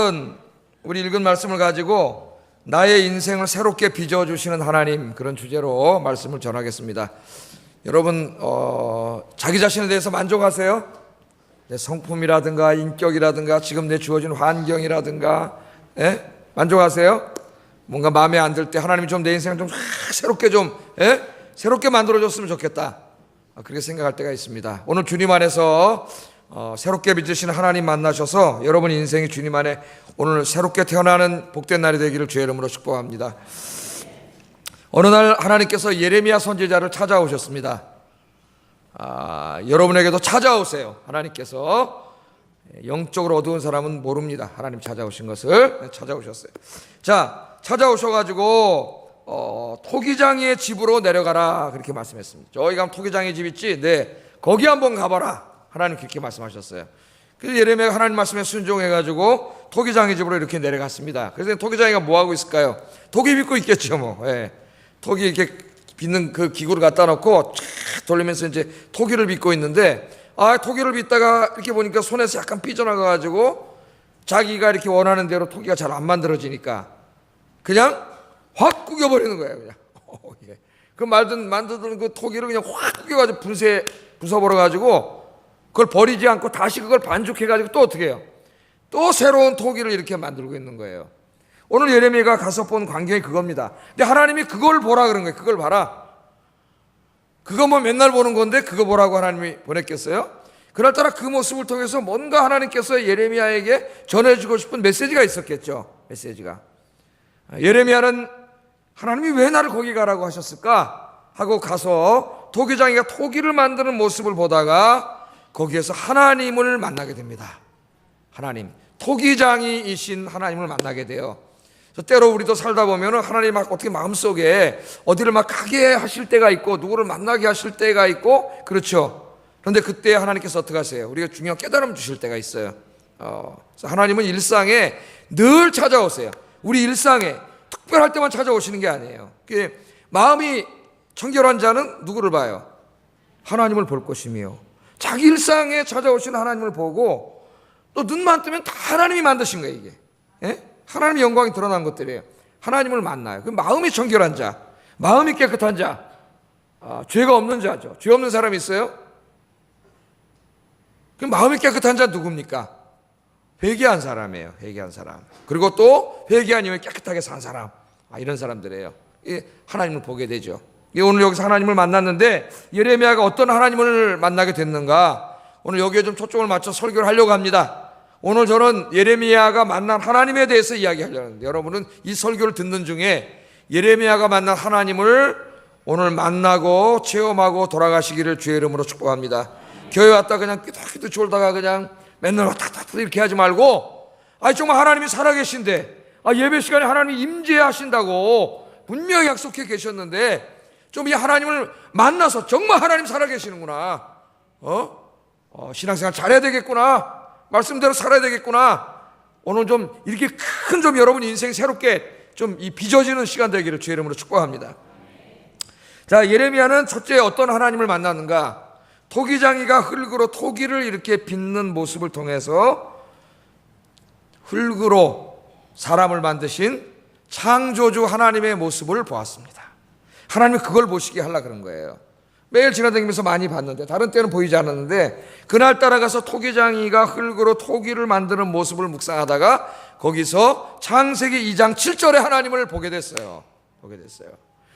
오늘은 우리 읽은 말씀을 가지고 나의 인생을 새롭게 빚어주시는 하나님, 그런 주제로 말씀을 전하겠습니다. 여러분 자기 자신에 대해서 만족하세요? 내 성품이라든가 인격이라든가 지금 내 주어진 환경이라든가 만족하세요? 뭔가 마음에 안 들 때 하나님이 좀 내 인생을 좀 새롭게 새롭게 만들어줬으면 좋겠다, 그렇게 생각할 때가 있습니다. 오늘 주님 안에서 새롭게 빚으시는 하나님 만나셔서 여러분 인생이 주님 안에 오늘 새롭게 태어나는 복된 날이 되기를 주의 이름으로 축복합니다. 어느 날 하나님께서 예레미야 선지자를 찾아오셨습니다. 여러분에게도 찾아오세요. 하나님께서 영적으로 어두운 사람은 모릅니다. 하나님 찾아오신 것을 찾아오셨어요. 자, 찾아오셔가지고 토기장이의 집으로 내려가라, 그렇게 말씀했습니다. 저기 가면 토기장이 집 있지? 네, 거기 한번 가봐라, 하나님 그렇게 말씀하셨어요. 그래서 예레미야가 하나님 말씀에 순종해가지고 토기장이 집으로 이렇게 내려갔습니다. 그래서 토기장이가 뭐 하고 있을까요? 토기 빚고 있겠죠, 뭐. 토기 이렇게 빚는 그 기구를 갖다 놓고 쫙 돌리면서 이제 토기를 빚고 있는데, 토기를 빚다가 이렇게 보니까 손에서 약간 삐져나가가지고 자기가 이렇게 원하는 대로 토기가 잘 안 만들어지니까 그냥 확 구겨버리는 거예요. 그냥 그 만들던 그 토기를 그냥 확 구겨가지고 부숴버려가지고 그걸 버리지 않고 다시 그걸 반죽해가지고 또 어떻게 해요? 또 새로운 토기를 이렇게 만들고 있는 거예요. 오늘 예레미야가 가서 본 광경이 그겁니다. 근데 하나님이 그걸 보라 그런 거예요. 그걸 봐라. 그거 뭐 맨날 보는 건데 그거 보라고 하나님이 보냈겠어요? 그날따라 그 모습을 통해서 뭔가 하나님께서 예레미야에게 전해주고 싶은 메시지가 있었겠죠. 메시지가. 예레미야는 하나님이 왜 나를 거기 가라고 하셨을까 하고 가서 토기장이가 토기를 만드는 모습을 보다가 거기에서 하나님을 만나게 됩니다. 하나님, 토기장이이신 하나님을 만나게 돼요. 때로 우리도 살다 보면 하나님 막 어떻게 마음속에 어디를 막 가게 하실 때가 있고 누구를 만나게 하실 때가 있고, 그렇죠. 그런데 그때 하나님께서 어떻게 하세요? 우리가 중요한 깨달음 주실 때가 있어요. 그래서 하나님은 일상에 늘 찾아오세요. 우리 일상에 특별할 때만 찾아오시는 게 아니에요. 마음이 청결한 자는 누구를 봐요? 하나님을 볼 것이며, 자기 일상에 찾아오시는 하나님을 보고 또 눈만 뜨면 다 하나님이 만드신 거예요. 이게 하나님의 영광이 드러난 것들이에요. 하나님을 만나요. 그 마음이 청결한 자, 마음이 깨끗한 자, 죄가 없는 자죠. 죄 없는 사람이 있어요? 그 마음이 깨끗한 자 누굽니까? 회개한 사람이에요. 회개한 사람. 그리고 또 회개한 이후에 깨끗하게 산 사람, 이런 사람들이에요. 하나님을 보게 되죠. 오늘 여기서 하나님을 만났는데 예레미야가 어떤 하나님을 만나게 됐는가, 오늘 여기에 좀 초점을 맞춰 설교를 하려고 합니다. 오늘 저는 예레미야가 만난 하나님에 대해서 이야기하려고 하는데, 여러분은 이 설교를 듣는 중에 예레미야가 만난 하나님을 오늘 만나고 체험하고 돌아가시기를 주의 이름으로 축복합니다. 교회 왔다 그냥 끼덕끼덕 졸다가 그냥 맨날 왔다 갔다 이렇게 하지 말고, 정말 하나님이 살아계신데, 예배 시간에 하나님이 임재하신다고 분명히 약속해 계셨는데 좀 이 하나님을 만나서 정말 하나님 살아계시는구나, 신앙생활 잘해야 되겠구나, 말씀대로 살아야 되겠구나, 오늘 좀 이렇게 큰 좀 여러분 인생 새롭게 좀 이 빚어지는 시간 되기를 주의 이름으로 축복합니다. 자, 예레미야는 첫째 어떤 하나님을 만났는가? 토기장이가 흙으로 토기를 이렇게 빚는 모습을 통해서 흙으로 사람을 만드신 창조주 하나님의 모습을 보았습니다. 하나님이 그걸 보시게 하려고 그런 거예요. 매일 지나다니면서 많이 봤는데 다른 때는 보이지 않았는데, 그날 따라가서 토기장이가 흙으로 토기를 만드는 모습을 묵상하다가 거기서 창세기 2장 7절에 하나님을 보게 됐어요.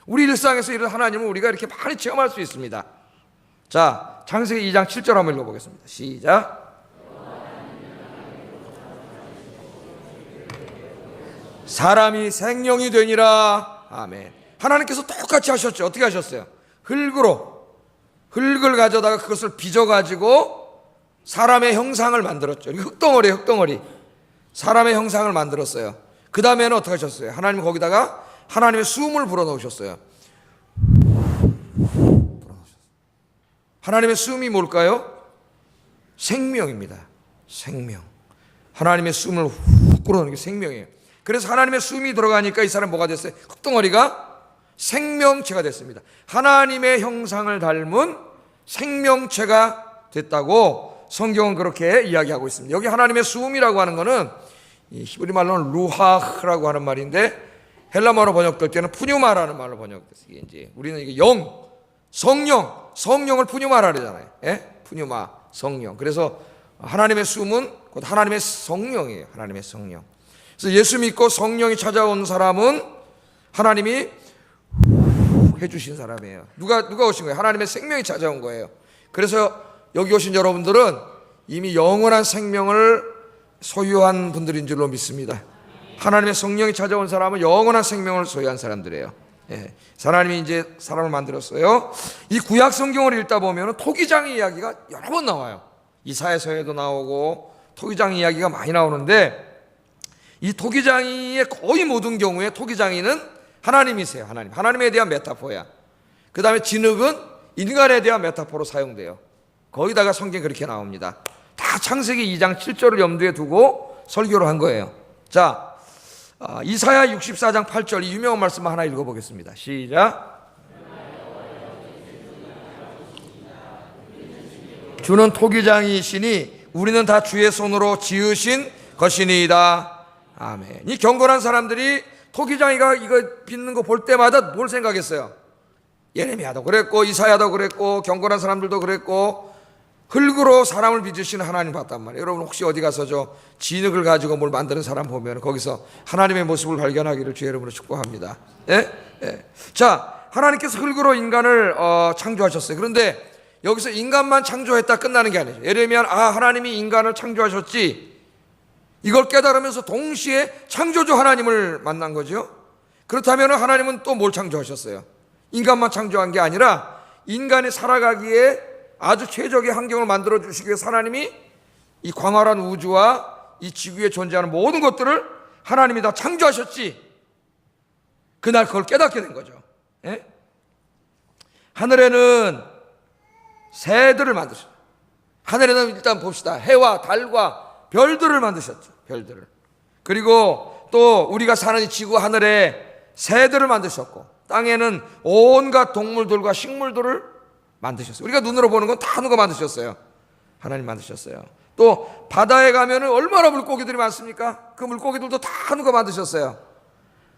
우리 일상에서 이런 하나님을 우리가 이렇게 많이 체험할 수 있습니다. 자, 창세기 2장 7절 한번 읽어보겠습니다. 시작. 사람이 생명이 되니라. 아멘. 하나님께서 똑같이 하셨죠. 어떻게 하셨어요? 흙을 가져다가 그것을 빚어가지고 사람의 형상을 만들었죠. 흙덩어리예요, 흙덩어리. 사람의 형상을 만들었어요. 그 다음에는 어떻게 하셨어요? 하나님 거기다가 하나님의 숨을 불어넣으셨어요. 하나님의 숨이 뭘까요? 생명입니다. 생명. 하나님의 숨을 훅 불어넣는 게 생명이에요. 그래서 하나님의 숨이 들어가니까 이 사람 뭐가 됐어요? 흙덩어리가 생명체가 됐습니다. 하나님의 형상을 닮은 생명체가 됐다고 성경은 그렇게 이야기하고 있습니다. 여기 하나님의 수음이라고 하는 것은 이 히브리 말로는 루하흐라고 하는 말인데 헬라말로 번역될 때는 푸뉴마라는 말로 번역됐어요. 이게 이제 우리는 이게 성령을 푸뉴마라 그러잖아요. 예? 푸뉴마, 성령. 그래서 하나님의 숨은 곧 하나님의 성령이에요. 하나님의 성령. 그래서 예수 믿고 성령이 찾아온 사람은 하나님이 해주신 사람이에요. 누가 오신 거예요? 하나님의 생명이 찾아온 거예요. 그래서 여기 오신 여러분들은 이미 영원한 생명을 소유한 분들인 줄로 믿습니다. 하나님의 성령이 찾아온 사람은 영원한 생명을 소유한 사람들이에요. 예. 하나님이 이제 사람을 만들었어요. 이 구약 성경을 읽다 보면 토기장의 이야기가 여러 번 나와요. 이사야서에도 나오고 토기장 이야기가 많이 나오는데 이 토기장이의 거의 모든 경우에 토기장이는 하나님이세요. 하나님에 대한 메타포야. 그 다음에 진흙은 인간에 대한 메타포로 사용돼요. 거기다가 성경이 그렇게 나옵니다. 다 창세기 2장 7절을 염두에 두고 설교를 한 거예요. 자, 이사야 64장 8절 이 유명한 말씀 하나 읽어보겠습니다. 시작. 주는 토기장이시니 우리는 다 주의 손으로 지으신 것이니이다. 아멘. 이 경건한 사람들이 토기장이가 이거 빚는 거 볼 때마다 뭘 생각했어요? 예레미야도 그랬고 이사야도 그랬고 경건한 사람들도 그랬고 흙으로 사람을 빚으시는 하나님 봤단 말이에요. 여러분 혹시 어디 가서 저 진흙을 가지고 뭘 만드는 사람 보면 거기서 하나님의 모습을 발견하기를 주의 이름으로 축복합니다. 예? 예. 자, 하나님께서 흙으로 인간을 창조하셨어요. 그런데 여기서 인간만 창조했다 끝나는 게 아니죠. 예레미야는 하나님이 인간을 창조하셨지 이걸 깨달으면서 동시에 창조주 하나님을 만난 거죠. 그렇다면 하나님은 또 뭘 창조하셨어요? 인간만 창조한 게 아니라 인간이 살아가기에 아주 최적의 환경을 만들어 주시기 위해서 하나님이 이 광활한 우주와 이 지구에 존재하는 모든 것들을 하나님이 다 창조하셨지. 그날 그걸 깨닫게 된 거죠. 예? 하늘에는 새들을 만드셨어요. 하늘에는 일단 봅시다. 해와 달과 별들을 만드셨죠. 별들을. 그리고 또 우리가 사는 이 지구 하늘에 새들을 만드셨고 땅에는 온갖 동물들과 식물들을 만드셨어요. 우리가 눈으로 보는 건 다 하는 거 만드셨어요. 하나님 만드셨어요. 또 바다에 가면은 얼마나 물고기들이 많습니까? 그 물고기들도 다 하는 거 만드셨어요.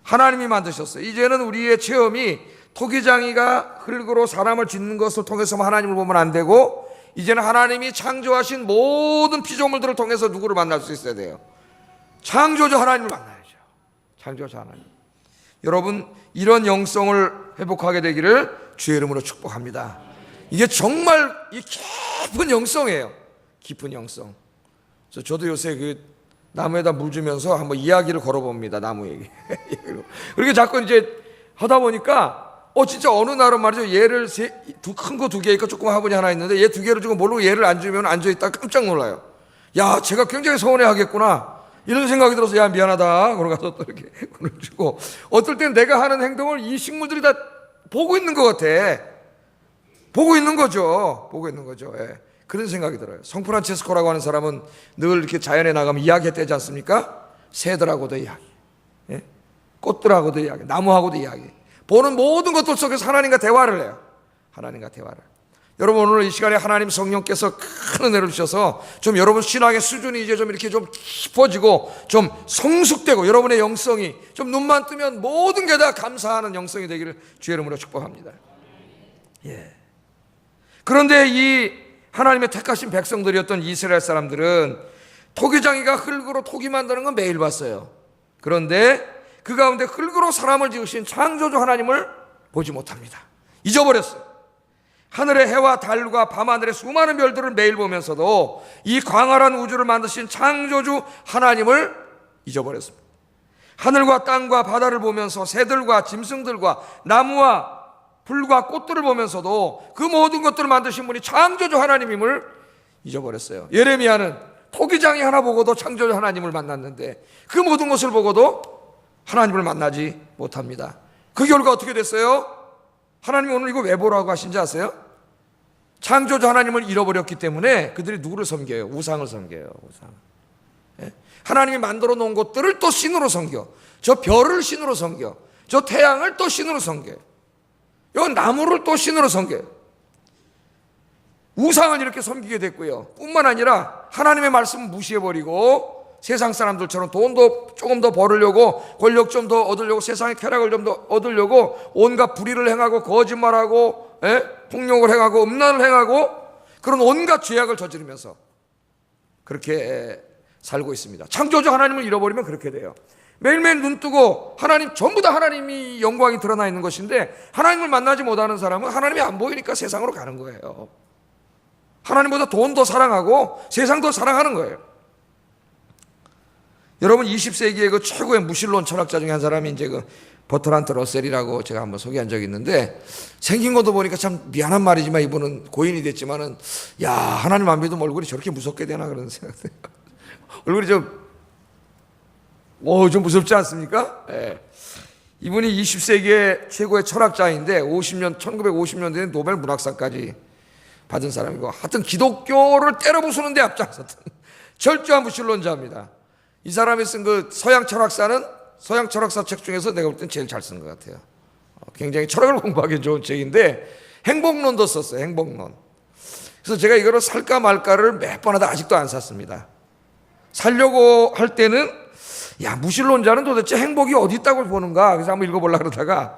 하나님이 만드셨어요. 이제는 우리의 체험이 토기장이가 흙으로 사람을 짓는 것을 통해서만 하나님을 보면 안 되고 이제는 하나님이 창조하신 모든 피조물들을 통해서 누구를 만날 수 있어야 돼요? 창조주 하나님을 만나야죠. 창조주 하나님. 여러분 이런 영성을 회복하게 되기를 주의 이름으로 축복합니다. 이게 정말 이 깊은 영성이에요. 깊은 영성. 저도 요새 그 나무에다 물 주면서 한번 이야기를 걸어봅니다. 나무에게. 그렇게 자꾸 이제 하다 보니까 진짜 어느 날은 말이죠. 얘를 큰 거 2개 있고 조그만 화분이 하나 있는데 얘 2개를 주고 모르고 얘를 안 주면 앉아있다 깜짝 놀라요. 야, 제가 굉장히 서운해하겠구나. 이런 생각이 들어서 야 미안하다. 그러고 가서 또 이렇게 물을 주고 어떨 땐 내가 하는 행동을 이 식물들이 다 보고 있는 것 같아. 보고 있는 거죠. 보고 있는 거죠. 예. 그런 생각이 들어요. 성프란체스코라고 하는 사람은 늘 이렇게 자연에 나가면 이야기했다지 않습니까? 새들하고도 이야기, 예? 꽃들하고도 이야기, 나무하고도 이야기. 보는 모든 것들 속에서 하나님과 대화를 해요. 하나님과 대화를. 여러분 오늘 이 시간에 하나님 성령께서 큰 은혜를 주셔서 좀 여러분 신앙의 수준이 이제 좀 이렇게 좀 깊어지고 좀 성숙되고 여러분의 영성이 좀 눈만 뜨면 모든 게 다 감사하는 영성이 되기를 주의 이름으로 축복합니다. 예. 그런데 이 하나님의 택하신 백성들이었던 이스라엘 사람들은 토기장이가 흙으로 토기 만드는 건 매일 봤어요. 그런데 그 가운데 흙으로 사람을 지으신 창조주 하나님을 보지 못합니다. 잊어버렸어요. 하늘의 해와 달과 밤하늘의 수많은 별들을 매일 보면서도 이 광활한 우주를 만드신 창조주 하나님을 잊어버렸습니다. 하늘과 땅과 바다를 보면서 새들과 짐승들과 나무와 풀과 꽃들을 보면서도 그 모든 것들을 만드신 분이 창조주 하나님임을 잊어버렸어요. 예레미야는 토기장이 하나 보고도 창조주 하나님을 만났는데 그 모든 것을 보고도 하나님을 만나지 못합니다. 그 결과 어떻게 됐어요? 하나님이 오늘 이거 왜 보라고 하신지 아세요? 창조주 하나님을 잃어버렸기 때문에 그들이 누구를 섬겨요? 우상을 섬겨요. 우상. 예? 하나님이 만들어 놓은 것들을 또 신으로 섬겨. 저 별을 신으로 섬겨. 저 태양을 또 신으로 섬겨요. 요 나무를 또 신으로 섬겨요. 우상을 이렇게 섬기게 됐고요. 뿐만 아니라 하나님의 말씀을 무시해버리고 세상 사람들처럼 돈도 조금 더 벌으려고, 권력 좀 더 얻으려고, 세상의 쾌락을 좀 더 얻으려고 온갖 불의를 행하고 거짓말하고 폭력을 행하고 음란을 행하고 그런 온갖 죄악을 저지르면서 그렇게 살고 있습니다. 창조주 하나님을 잃어버리면 그렇게 돼요. 매일매일 눈 뜨고 하나님, 전부 다 하나님이 영광이 드러나 있는 것인데 하나님을 만나지 못하는 사람은 하나님이 안 보이니까 세상으로 가는 거예요. 하나님보다 돈 더 사랑하고 세상 더 사랑하는 거예요. 여러분, 20세기의 그 최고의 무신론 철학자 중에 한 사람이 이제 그 버트란트 러셀이라고 제가 한번 소개한 적이 있는데, 생긴 것도 보니까 참 미안한 말이지만 이분은 고인이 됐지만은, 야, 하나님 안 믿으면 얼굴이 저렇게 무섭게 되나 그런 생각이 얼굴이 좀 무섭지 않습니까? 네. 이분이 20세기의 최고의 철학자인데 1950년대에 노벨 문학상까지 받은 사람이고, 하여튼 기독교를 때려부수는 데 앞장섰던 철저한 무신론자입니다. 이 사람이 쓴 그 서양 철학사 책 중에서 내가 볼 땐 제일 잘 쓴 것 같아요. 굉장히 철학을 공부하기 좋은 책인데 행복론도 썼어요. 행복론. 그래서 제가 이거를 살까 말까를 몇 번 하다 아직도 안 샀습니다. 살려고 할 때는 야, 무신론자는 도대체 행복이 어디 있다고 보는가, 그래서 한번 읽어보려고 그러다가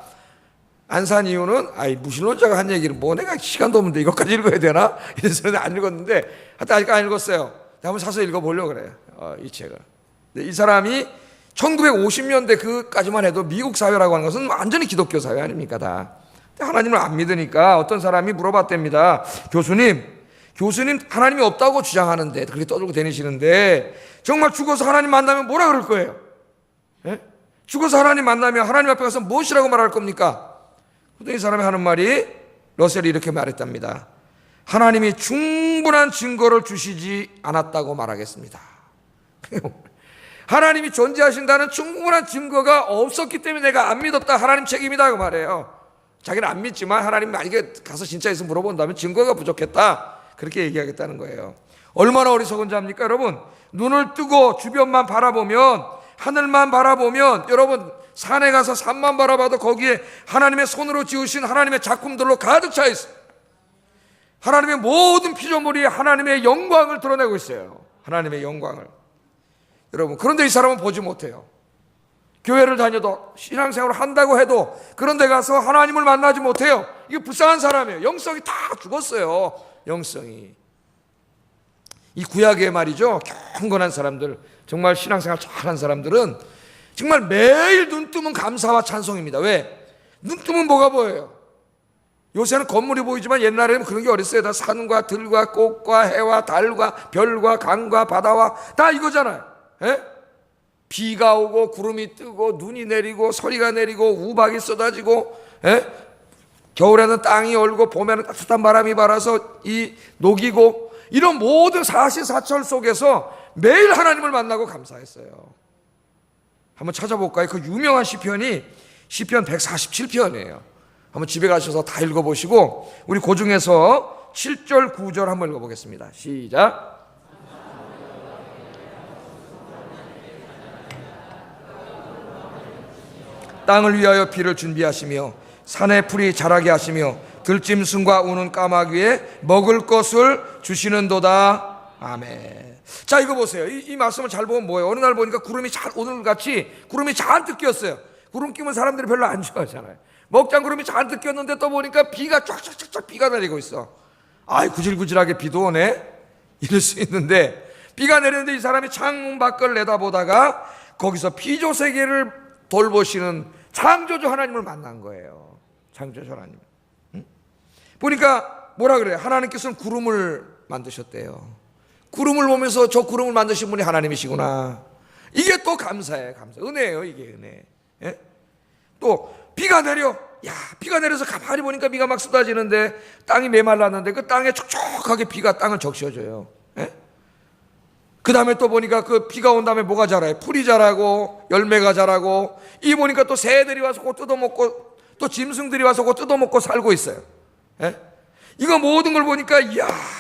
안 산 이유는, 무신론자가 한 얘기를 뭐 내가 시간도 없는데 이것까지 읽어야 되나 이래서 안 읽었는데, 하여튼 아직 안 읽었어요. 한번 사서 읽어보려고 그래요. 이 책을. 이 사람이 1950년대 그까지만 해도 미국 사회라고 하는 것은 완전히 기독교 사회 아닙니까 다. 하나님을 안 믿으니까 어떤 사람이 물어봤답니다. 교수님 하나님이 없다고 주장하는데, 그렇게 떠들고 다니시는데 정말 죽어서 하나님 만나면 뭐라 그럴 거예요? 죽어서 하나님 만나면 하나님 앞에 가서 무엇이라고 말할 겁니까? 그랬더니 이 사람이 하는 말이, 러셀이 이렇게 말했답니다. 하나님이 충분한 증거를 주시지 않았다고 말하겠습니다. 하나님이 존재하신다는 충분한 증거가 없었기 때문에 내가 안 믿었다, 하나님 책임이다 그 말이에요. 자기는 안 믿지만 하나님 만약에 가서 진짜 있으면 물어본다면 증거가 부족했다, 그렇게 얘기하겠다는 거예요. 얼마나 어리석은 자입니까 여러분. 눈을 뜨고 주변만 바라보면, 하늘만 바라보면, 여러분 산에 가서 산만 바라봐도 거기에 하나님의 손으로 지으신 하나님의 작품들로 가득 차 있어요. 하나님의 모든 피조물이 하나님의 영광을 드러내고 있어요. 하나님의 영광을. 여러분, 그런데 이 사람은 보지 못해요. 교회를 다녀도 신앙생활을 한다고 해도 그런 데 가서 하나님을 만나지 못해요. 이게 불쌍한 사람이에요. 영성이 다 죽었어요. 영성이. 이 구약의 말이죠, 경건한 사람들, 정말 신앙생활 잘한 사람들은 정말 매일 눈 뜨면 감사와 찬송입니다. 왜? 눈 뜨면 뭐가 보여요? 요새는 건물이 보이지만 옛날에는 그런 게 어딨어요. 다 산과 들과 꽃과 해와 달과 별과 강과 바다와 다 이거잖아요. 비가 오고 구름이 뜨고 눈이 내리고 소리가 내리고 우박이 쏟아지고, 겨울에는 땅이 얼고 봄에는 따뜻한 바람이 발아서 이 녹이고, 이런 모든 사시사철 속에서 매일 하나님을 만나고 감사했어요. 한번 찾아볼까요? 그 유명한 시편이 시편 147편이에요. 한번 집에 가셔서 다 읽어보시고 우리 그 중에서 7절 9절 한번 읽어보겠습니다. 시작. 땅을 위하여 비를 준비하시며 산에 풀이 자라게 하시며 들짐승과 우는 까마귀 위에 먹을 것을 주시는도다. 아멘. 자, 이거 보세요. 이 말씀을 잘 보면 뭐예요? 어느 날 보니까 오늘같이 구름이 잔뜩 꼈어요. 구름 끼면 사람들이 별로 안 좋아하잖아요. 먹장구름이 잔뜩 꼈는데 또 보니까 비가 쫙쫙쫙 비가 내리고 있어. 구질구질하게 비도 오네, 이럴 수 있는데, 비가 내리는데 이 사람이 창문 밖을 내다보다가 거기서 피조세계를 돌보시는 창조주 하나님을 만난 거예요. 창조주 하나님. 보니까 뭐라 그래요? 하나님께서는 구름을 만드셨대요. 구름을 보면서 저 구름을 만드신 분이 하나님이시구나. 이게 또 감사해. 은혜예요, 이게 은혜. 또 비가 내려. 비가 내려서 가만히 보니까 비가 막 쏟아지는데 땅이 메말랐는데 그 땅에 촉촉하게 비가 땅을 적셔줘요. 그 다음에 또 보니까 그 비가 온 다음에 뭐가 자라요? 풀이 자라고 열매가 자라고, 이 보니까 또 새들이 와서 그거 뜯어먹고 또 짐승들이 와서 그거 뜯어먹고 살고 있어요. 이거 모든 걸 보니까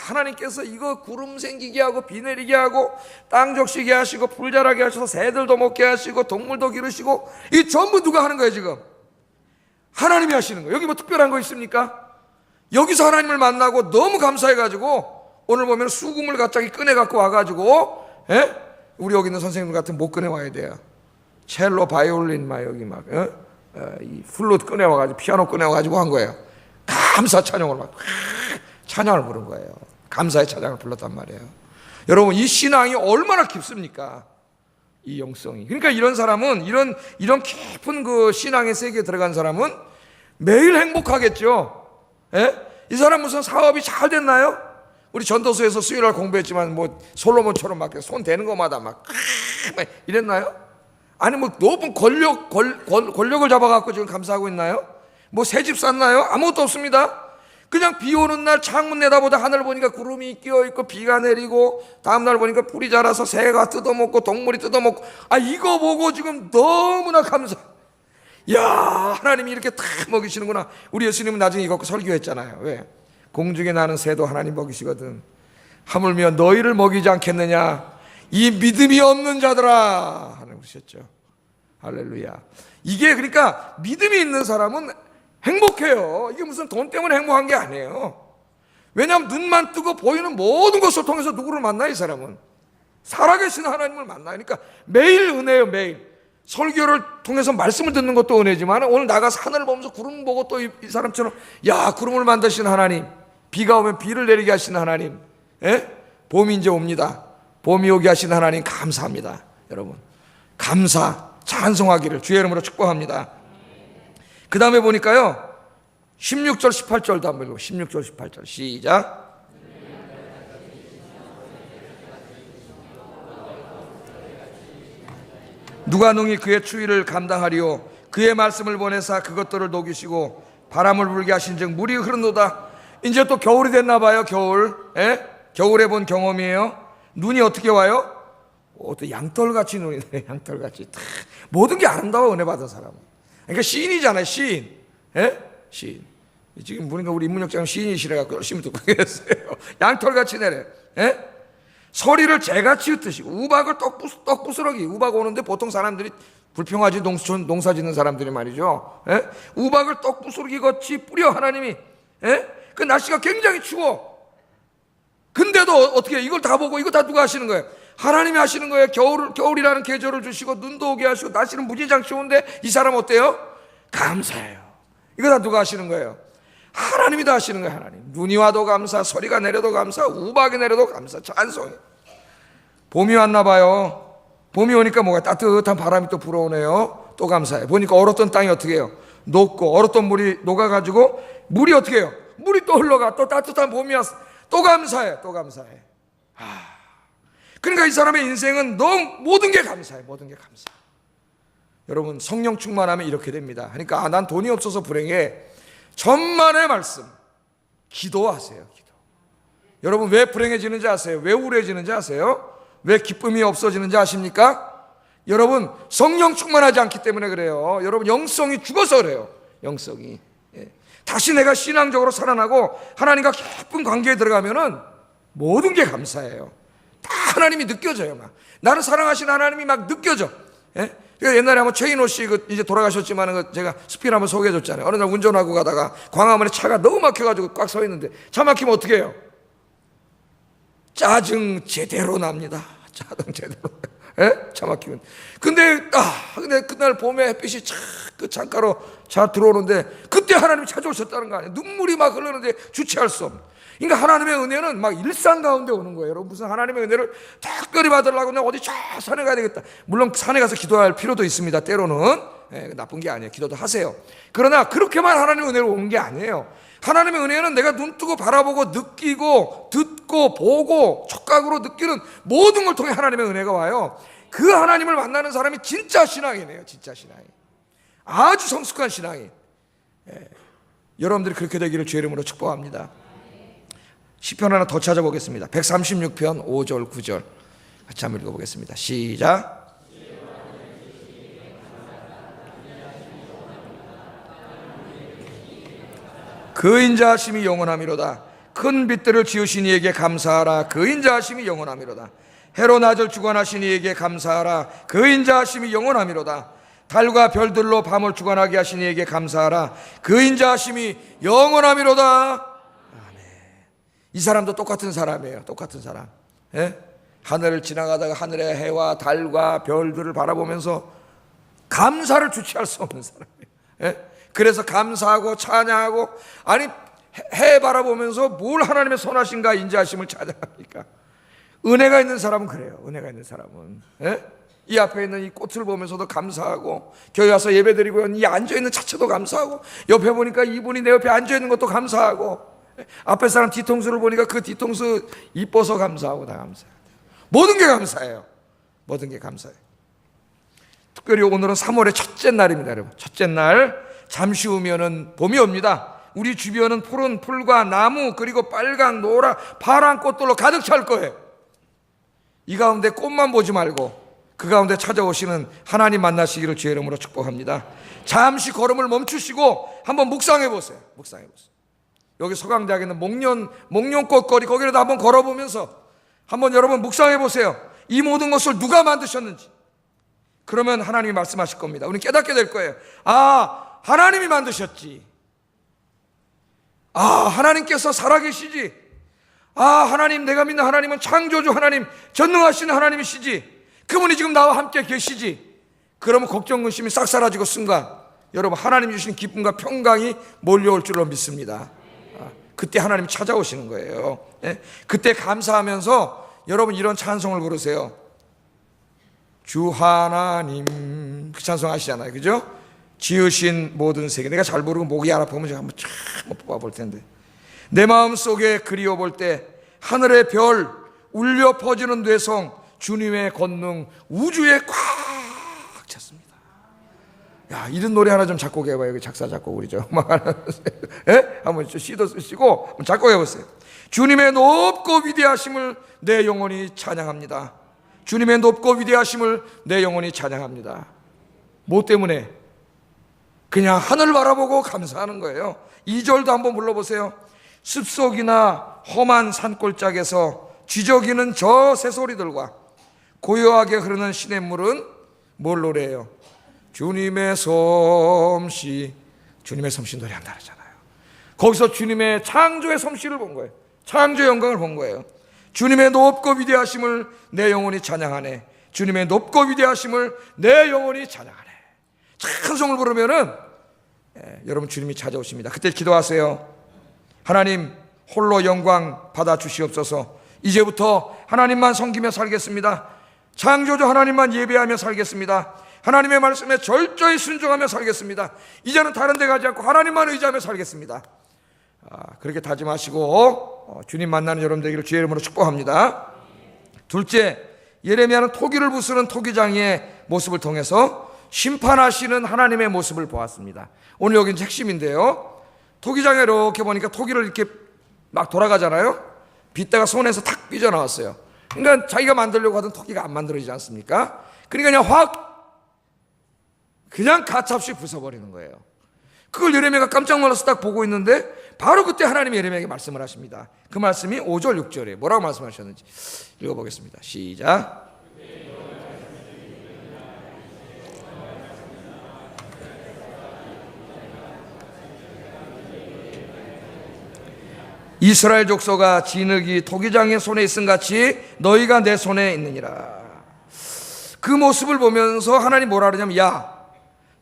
하나님께서 이거 구름 생기게 하고 비 내리게 하고 땅 적시게 하시고 풀 자라게 하셔서 새들도 먹게 하시고 동물도 기르시고, 이 전부 누가 하는 거예요 지금? 하나님이 하시는 거예요. 여기 뭐 특별한 거 있습니까? 여기서 하나님을 만나고 너무 감사해가지고 오늘 보면 수금을 갑자기 꺼내갖고 와가지고 우리 여기 있는 선생님들 같은 못 꺼내와야 돼요. 첼로, 바이올린 막 여기 막 이 플룻 꺼내와가지고 피아노 꺼내와가지고 한 거예요. 감사 찬양을 막 찬양을 부른 거예요. 감사의 찬양을 불렀단 말이에요. 여러분, 이 신앙이 얼마나 깊습니까? 이 영성이. 그러니까 이런 사람은 이런 깊은 그 신앙의 세계에 들어간 사람은 매일 행복하겠죠. 예? 이 사람 무슨 사업이 잘 됐나요? 우리 전도서에서 수요일날 공부했지만 뭐 솔로몬처럼 막 손 대는 것마다 막 이랬나요? 아니 뭐 높은 권력을 잡아갖고 지금 감사하고 있나요? 뭐 새 집 샀나요? 아무것도 없습니다. 그냥 비 오는 날 창문 내다보다 하늘 보니까 구름이 끼어있고 비가 내리고 다음날 보니까 풀이 자라서 새가 뜯어먹고 동물이 뜯어먹고 이거 보고 지금 너무나 감사. 야, 하나님이 이렇게 다 먹이시는구나. 우리 예수님은 나중에 이거 설교했잖아요. 왜? 공중에 나는 새도 하나님 먹이시거든. 하물며 너희를 먹이지 않겠느냐 이 믿음이 없는 자들아 하나님 그러셨죠. 할렐루야. 이게 그러니까 믿음이 있는 사람은 행복해요. 이게 무슨 돈 때문에 행복한 게 아니에요. 왜냐하면 눈만 뜨고 보이는 모든 것을 통해서 누구를 만나? 이 사람은 살아계신 하나님을 만나요. 그러니까 매일 은혜예요. 매일 설교를 통해서 말씀을 듣는 것도 은혜지만 오늘 나가서 하늘을 보면서 구름 보고 또 이 사람처럼 야, 구름을 만드신 하나님, 비가 오면 비를 내리게 하시는 하나님, 봄이 이제 옵니다. 봄이 오게 하시는 하나님 감사합니다. 여러분, 감사 찬송하기를 주의 이름으로 축복합니다. 그 다음에 보니까요 16절 18절도 한번 읽고 16절 18절 시작. 누가 능히 그의 추위를 감당하리요 그의 말씀을 보내사 그것들을 녹이시고 바람을 불게 하신즉 물이 흐르노다. 이제 또 겨울이 됐나 봐요. 겨울에 본 경험이에요. 눈이 어떻게 와요? 또 양털같이 눈이 내려요. 양털같이 모든 게 아름다워. 은혜 받은 사람은. 그러니까 시인이잖아요. 시인. 시인. 지금 보니까 우리 인문역장은 시인이시래갖고 열심히 듣고 계세요. 양털같이 내려. 서리를 재같이 흩듯이 우박을 떡부스러기. 우박 오는데 보통 사람들이 불평하지. 농사 짓는 사람들이 말이죠. 우박을 떡부스러기 같이 뿌려 하나님이. 그 날씨가 굉장히 추워. 근데도 어떻게 이걸 다 보고 이거 다 누가 하시는 거예요? 하나님이 하시는 거예요. 겨울이라는 계절을 주시고 눈도 오게 하시고 날씨는 무지장 추운데 이 사람 어때요? 감사해요. 이거 다 누가 하시는 거예요? 하나님이 다 하시는 거예요. 하나님. 눈이 와도 감사, 소리가 내려도 감사, 우박이 내려도 감사, 찬송해. 봄이 왔나 봐요. 봄이 오니까 뭐가 따뜻한 바람이 또 불어오네요. 또 감사해. 보니까 얼었던 땅이 어떻게 해요? 녹고 얼었던 물이 녹아가지고 물이 어떻게 해요? 물이 또 흘러가. 또 따뜻한 봄이 왔어. 또 감사해. 또 감사해. 그러니까 이 사람의 인생은 너무 모든 게 감사해. 모든 게 감사. 여러분, 성령 충만하면 이렇게 됩니다. 그러니까 난 돈이 없어서 불행해. 천만의 말씀 기도하세요. 기도. 여러분, 왜 불행해지는지 아세요? 왜 우울해지는지 아세요? 왜 기쁨이 없어지는지 아십니까? 여러분, 성령 충만하지 않기 때문에 그래요. 여러분, 영성이 죽어서 그래요. 영성이. 다시 내가 신앙적으로 살아나고 하나님과 깊은 관계에 들어가면은 모든 게 감사해요. 다 하나님이 느껴져요. 막 나를 사랑하시는 하나님이 막 느껴져. 옛날에 한번 최인호 씨 이제 돌아가셨지만 제가 스피드 한번 소개해줬잖아요. 어느 날 운전하고 가다가 광화문에 차가 너무 막혀가지고 꽉 서 있는데 차 막히면 어떻게 해요? 짜증 제대로 납니다. 짜증 제대로. 차 막히면. 근데 그날 봄에 햇빛이 그 창가로 차 들어오는데 그때 하나님이 찾아오셨다는 거 아니에요? 눈물이 막 흐르는데 주체할 수 없는. 그러니까 하나님의 은혜는 막 일상 가운데 오는 거예요. 여러분, 무슨 하나님의 은혜를 특별히 받으려고 내가 어디 저 산에 가야 되겠다. 물론 산에 가서 기도할 필요도 있습니다. 때로는. 나쁜 게 아니에요. 기도도 하세요. 그러나 그렇게만 하나님의 은혜로 오는 게 아니에요. 하나님의 은혜는 내가 눈 뜨고 바라보고 느끼고 듣고 보고 촉각으로 느끼는 모든 걸 통해 하나님의 은혜가 와요. 그 하나님을 만나는 사람이 진짜 신앙이네요. 진짜 신앙이. 아주 성숙한 신앙이. 여러분들이 그렇게 되기를 주의 이름으로 축복합니다. 시편 하나 더 찾아보겠습니다. 136편 5절 9절 같이 한번 읽어보겠습니다. 시작. 그 인자하심이 영원함이로다. 큰 빛들을 지으신 이에게 감사하라. 그 인자하심이 영원함이로다. 해로 낮을 주관하신 이에게 감사하라. 그 인자하심이 영원함이로다. 달과 별들로 밤을 주관하게 하신 이에게 감사하라. 그 인자하심이 영원함이로다. 아멘. 이 사람도 똑같은 사람이에요. 똑같은 사람. 하늘을 지나가다가 하늘의 해와 달과 별들을 바라보면서 감사를 주체할 수 없는 사람이에요. 예? 그래서 감사하고 찬양하고, 아니 해 바라보면서 뭘 하나님의 선하신가 인자하심을 찬양합니까? 은혜가 있는 사람은 그래요. 은혜가 있는 사람은, 예? 이 앞에 있는 이 꽃을 보면서도 감사하고, 교회 와서 예배드리고 이 앉아있는 자체도 감사하고, 옆에 보니까 이분이 내 옆에 앉아있는 것도 감사하고, 앞에 사람 뒤통수를 보니까 그 뒤통수 이뻐서 감사하고, 다 감사해요. 모든 게 감사해요. 모든 게 감사해요. 특별히 오늘은 3월의 첫째 날입니다, 여러분. 첫째 날, 잠시 후면은 봄이 옵니다. 우리 주변은 푸른 풀과 나무, 그리고 빨강, 노란, 파란 꽃들로 가득 찰 거예요. 이 가운데 꽃만 보지 말고 그 가운데 찾아오시는 하나님 만나시기를 주의 이름으로 축복합니다. 잠시 걸음을 멈추시고 한번 묵상해 보세요. 묵상해 보세요. 여기 서강대학에 있는 목련꽃 거리, 거기라도 한번 걸어보면서 한번 여러분 묵상해 보세요. 이 모든 것을 누가 만드셨는지. 그러면 하나님이 말씀하실 겁니다. 우리는 깨닫게 될 거예요. 아, 하나님이 만드셨지. 아, 하나님께서 살아계시지. 아, 하나님, 내가 믿는 하나님은 창조주 하나님, 전능하신 하나님이시지. 그분이 지금 나와 함께 계시지. 그러면 걱정, 근심이 싹 사라지고 순간 여러분 하나님이 주신 기쁨과 평강이 몰려올 줄로 믿습니다. 그때 하나님이 찾아오시는 거예요. 예? 그때 감사하면서 여러분 이런 찬송을 부르세요. 주 하나님, 그 찬송 아시잖아요, 그죠? 지으신 모든 세계. 내가 잘 부르고 목이 안 아프면 제가 한번 뽑아볼 텐데. 내 마음속에 그리워볼 때 하늘의 별, 울려 퍼지는 뇌성, 주님의 권능 우주에 꽉 찼습니다. 야, 이런 노래 하나 좀 작곡해봐요. 여기 작사 작곡 우리 좀 예? 한번 시도 쓰시고 한번 작곡해보세요. 주님의 높고 위대하심을 내 영혼이 찬양합니다. 주님의 높고 위대하심을 내 영혼이 찬양합니다. 뭐 때문에? 그냥 하늘 바라보고 감사하는 거예요. 2절도 한번 불러보세요. 숲속이나 험한 산골짜기에서 쥐저기는 저 새소리들과 고요하게 흐르는 시냇물은 뭘 노래해요? 주님의 솜씨. 주님의 솜씨 노래한다 그러잖아요. 거기서 주님의 창조의 솜씨를 본 거예요. 창조의 영광을 본 거예요. 주님의 높고 위대하심을 내 영혼이 찬양하네. 주님의 높고 위대하심을 내 영혼이 찬양하네. 찬송을 부르면은 여러분 주님이 찾아오십니다. 그때 기도하세요. 하나님, 홀로 영광 받아 주시옵소서. 이제부터 하나님만 섬기며 살겠습니다. 창조주 하나님만 예배하며 살겠습니다. 하나님의 말씀에 철저히 순종하며 살겠습니다. 이제는 다른 데 가지 않고 하나님만 의지하며 살겠습니다. 그렇게 다짐하시고 주님 만나는 여러분 되기를 주의 이름으로 축복합니다. 둘째, 예레미야는 토기를 부수는 토기장의 모습을 통해서 심판하시는 하나님의 모습을 보았습니다. 오늘 여기는 핵심인데요. 토기장에 이렇게 보니까 토기를 이렇게 막 돌아가잖아요. 빗다가 손에서 탁 삐져나왔어요. 그러니까 자기가 만들려고 하던 토기가 안 만들어지지 않습니까? 그러니까 그냥 가차없이 부숴버리는 거예요. 그걸 예레미야가 깜짝 놀라서 딱 보고 있는데 바로 그때 하나님이 예레미야에게 말씀을 하십니다. 그 말씀이 5절 6절에 뭐라고 말씀하셨는지 읽어보겠습니다. 시작. 이스라엘 족속아, 진흙이 토기장의 손에 있음 같이 너희가 내 손에 있느니라. 그 모습을 보면서 하나님 뭐라 그러냐면, 야,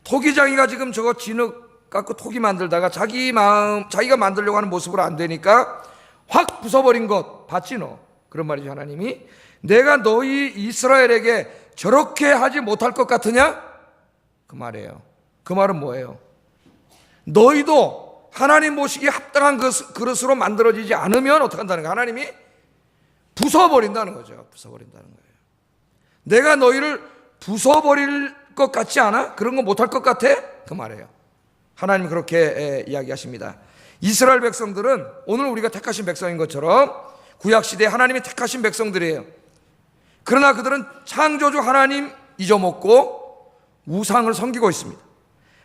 토기장이가 지금 저거 진흙 갖고 토기 만들다가 자기가 만들려고 하는 모습으로 안 되니까 확 부숴버린 것 봤지 너? 그런 말이죠. 하나님이 내가 너희 이스라엘에게 저렇게 하지 못할 것 같으냐? 그 말이에요. 그 말은 뭐예요? 너희도 하나님 모시기에 합당한 그릇으로 만들어지지 않으면 어떻게 한다는 거예요? 하나님이 부숴버린다는 거죠. 부숴버린다는 거예요. 내가 너희를 부숴버릴 것 같지 않아? 그런 거 못할 것 같아? 그 말이에요. 하나님 그렇게 이야기하십니다. 이스라엘 백성들은 오늘 우리가 택하신 백성인 것처럼 구약시대에 하나님이 택하신 백성들이에요. 그러나 그들은 창조주 하나님 잊어먹고 우상을 섬기고 있습니다.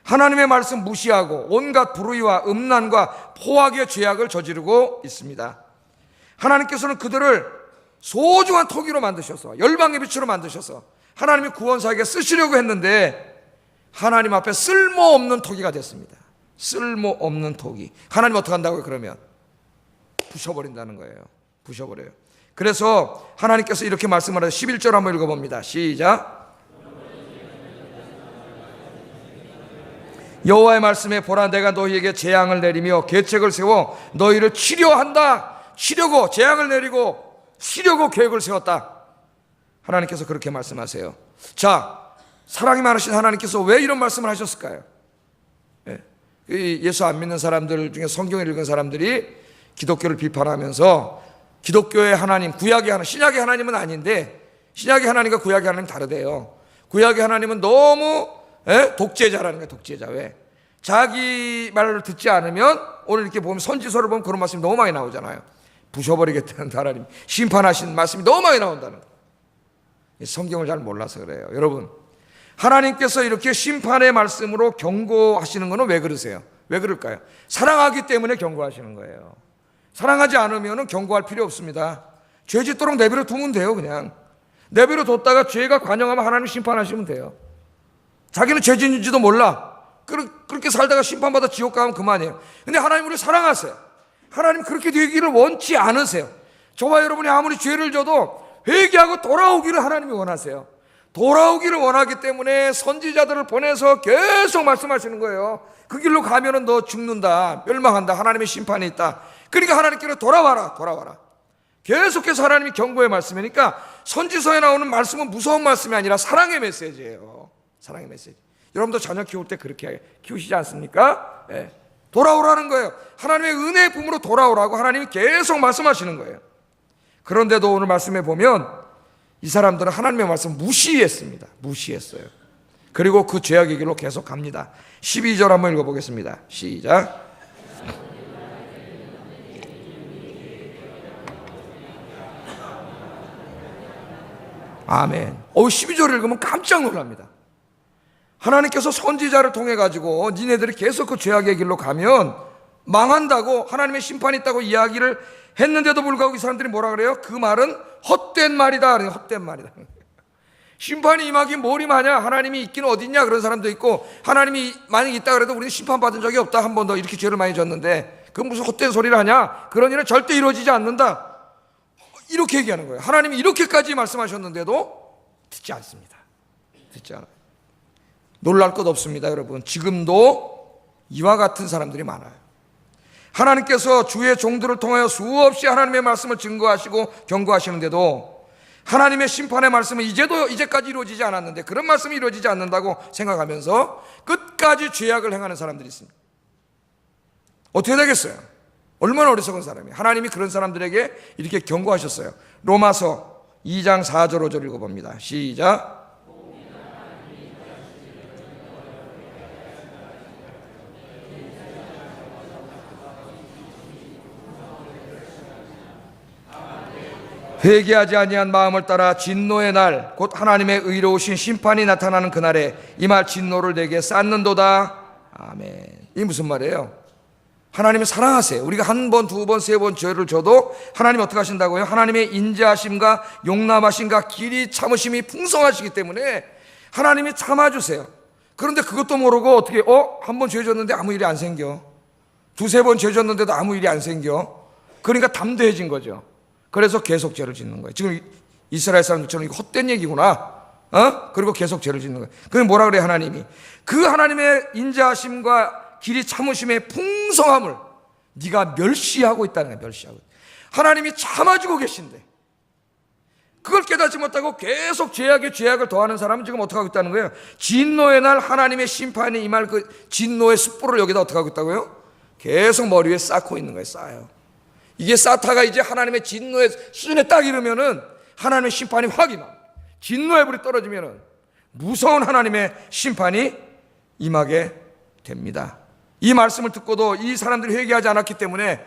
하나님의 말씀 무시하고 온갖 불의와 음란과 포악의 죄악을 저지르고 있습니다. 하나님께서는 그들을 소중한 토기로 만드셔서 열방의 빛으로 만드셔서 하나님이 구원사에게 쓰시려고 했는데 하나님 앞에 쓸모없는 토기가 됐습니다. 쓸모없는 토기. 하나님 어떻게 한다고요? 그러면 부셔버린다는 거예요. 부셔버려요. 그래서 하나님께서 이렇게 말씀을 하셔서 11절 한번 읽어봅니다. 시작. 여호와의 말씀에 보라, 내가 너희에게 재앙을 내리며 계책을 세워 너희를 치려한다. 치려고, 재앙을 내리고 치려고 계획을 세웠다. 하나님께서 그렇게 말씀하세요. 자, 사랑이 많으신 하나님께서 왜 이런 말씀을 하셨을까요? 예수 안 믿는 사람들 중에 성경을 읽은 사람들이 기독교를 비판하면서 기독교의 하나님, 구약의 하나님, 신약의 하나님은 아닌데, 신약의 하나님과 구약의 하나님은 다르대요. 구약의 하나님은 너무 독재자라는 거예요. 독재자. 왜? 자기 말을 듣지 않으면, 오늘 이렇게 보면 선지서를 보면 그런 말씀이 너무 많이 나오잖아요. 부셔버리겠다는 하나님, 심판하신 말씀이 너무 많이 나온다는 거예요. 성경을 잘 몰라서 그래요. 여러분, 하나님께서 이렇게 심판의 말씀으로 경고하시는 것은 왜 그러세요? 왜 그럴까요? 사랑하기 때문에 경고하시는 거예요. 사랑하지 않으면 경고할 필요 없습니다. 죄 짓도록 내버려 두면 돼요. 그냥 내버려 뒀다가 죄가 관영하면 하나님 심판하시면 돼요. 자기는 죄 짓는지도 몰라. 그렇게 살다가 심판받아 지옥 가면 그만이에요. 근데 하나님 우리를 사랑하세요. 하나님 그렇게 되기를 원치 않으세요. 저와 여러분이 아무리 죄를 져도 회개하고 돌아오기를 하나님이 원하세요. 돌아오기를 원하기 때문에 선지자들을 보내서 계속 말씀하시는 거예요. 그 길로 가면은 너 죽는다, 멸망한다, 하나님의 심판이 있다. 그러니까 하나님께로 돌아와라, 돌아와라. 계속해서 하나님이 경고의 말씀이니까 선지서에 나오는 말씀은 무서운 말씀이 아니라 사랑의 메시지예요. 사랑의 메시지. 여러분도 자녀 키울 때 그렇게 키우시지 않습니까? 네. 돌아오라는 거예요. 하나님의 은혜의 품으로 돌아오라고 하나님이 계속 말씀하시는 거예요. 그런데도 오늘 말씀에 보면 이 사람들은 하나님의 말씀 무시했습니다. 무시했어요. 그리고 그 죄악의 길로 계속 갑니다. 12절 한번 읽어보겠습니다. 시작. 아멘. 12절 읽으면 깜짝 놀랍니다. 하나님께서 선지자를 통해 가지고 니네들이 계속 그 죄악의 길로 가면 망한다고, 하나님의 심판이 있다고 이야기를 했는데도 불구하고 이 사람들이 뭐라 그래요? 그 말은 헛된 말이다. 헛된 말이다. 심판이 임하긴 뭘 임하냐? 하나님이 있긴 어딨냐? 그런 사람도 있고, 하나님이 만약 있다 그래도 우리는 심판받은 적이 없다. 한 번도 이렇게 죄를 많이 졌는데 그건 무슨 헛된 소리를 하냐? 그런 일은 절대 이루어지지 않는다. 이렇게 얘기하는 거예요. 하나님이 이렇게까지 말씀하셨는데도 듣지 않습니다. 듣지 않아요. 놀랄 것 없습니다. 여러분, 지금도 이와 같은 사람들이 많아요. 하나님께서 주의 종들을 통하여 수없이 하나님의 말씀을 증거하시고 경고하시는데도 하나님의 심판의 말씀은 이제까지 이루어지지 않았는데, 그런 말씀이 이루어지지 않는다고 생각하면서 끝까지 죄악을 행하는 사람들이 있습니다. 어떻게 되겠어요? 얼마나 어리석은 사람이에요. 하나님이 그런 사람들에게 이렇게 경고하셨어요. 로마서 2장 4절 5절 읽어봅니다. 시작. 회개하지 아니한 마음을 따라 진노의 날, 곧 하나님의 의로우신 심판이 나타나는 그날에 이 말 진노를 내게 쌓는도다. 아멘. 이게 무슨 말이에요? 하나님을 사랑하세요. 우리가 한 번, 두 번, 세 번 죄를 져도 하나님이 어떻게 하신다고요? 하나님의 인자하심과 용납하심과 길이 참으심이 풍성하시기 때문에 하나님이 참아주세요. 그런데 그것도 모르고 어떻게 한 번 죄 졌는데 아무 일이 안 생겨. 두세 번 죄 졌는데도 아무 일이 안 생겨. 그러니까 담대해진 거죠. 그래서 계속 죄를 짓는 거예요. 지금 이스라엘 사람들처럼 이거 헛된 얘기구나. 그리고 계속 죄를 짓는 거예요. 그게 뭐라 그래요? 하나님이 그 하나님의 인자하심과 길이 참으심의 풍성함을 네가 멸시하고 있다는 거예요. 멸시하고. 하나님이 참아주고 계신데 그걸 깨닫지 못하고 계속 죄악을 더하는 사람은 지금 어떻게 하고 있다는 거예요? 진노의 날 하나님의 심판이 임할 그 진노의 숯불을 여기다 어떻게 하고 있다고요? 계속 머리 위에 쌓고 있는 거예요. 쌓아요. 이게 쌓다가 이제 하나님의 진노의 수준에 딱 이르면은 하나님의 심판이 확 임합니다. 진노의 불이 떨어지면은 무서운 하나님의 심판이 임하게 됩니다. 이 말씀을 듣고도 이 사람들이 회개하지 않았기 때문에